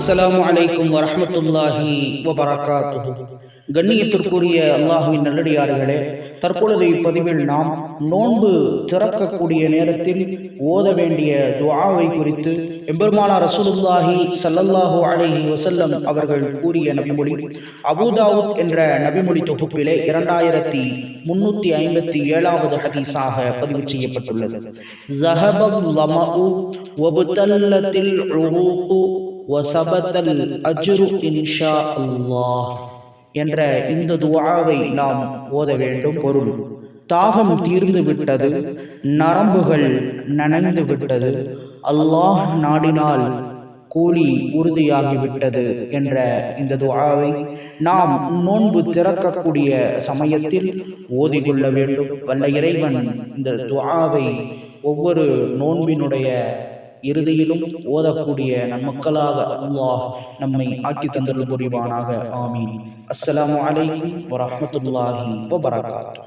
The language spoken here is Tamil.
அஸ்ஸலாமு அலைக்கும் வரஹ்மத்துல்லாஹி வபரகாத்துஹு. கண்ணியத்திற்குரிய அல்லாஹ்வின் நல்லடியார்களே, தற்பொழுது இப்பதிவில் நாம் நோன்பு திறக்கக்கூடிய நேரத்தில் ஓத வேண்டிய துஆவை குறித்து எம்பெருமானார் ரசூலுல்லாஹி ஸல்லல்லாஹு அலைஹி வஸல்லம் அவர்கள் கூறிய நபிமொழி அபூதாவுத் என்ற நபிமொழி தொகுப்பிலே 2357வது ஹதீஸாக பதிவு செய்யப்பட்டுள்ளது. ஸஹபல் லமஉ வபதல்லத்தில் உரூகு வஸபதல் அஜ்ரு இன்ஷா அல்லாஹ் என்ற இந்த துஆவை நாம் ஓத வேண்டும். பொருள்: தாகம் தீர்ந்து விட்டது, நரம்புகள் நனைந்து விட்டது, அல்லாஹ் நாடினால் கூலி உறுதியாகிவிட்டது என்ற இந்த துஆவை நாம் நோன்பு திறக்கக்கூடிய சமயத்தில் ஓதிக்கொள்ள வேண்டும். வல்ல இறைவன் இந்த துஆவை ஒவ்வொரு நோன்பினுடைய இறுதியிலும் ஓதக்கூடிய நன்மக்களாக அல்லாஹ் நம்மை ஆக்கி தந்தருள் புரிவானாக. ஆமீன். அஸ்ஸலாமு அலைக்கும் வரஹ்மத்துல்லாஹி வபரகாத்துஹு.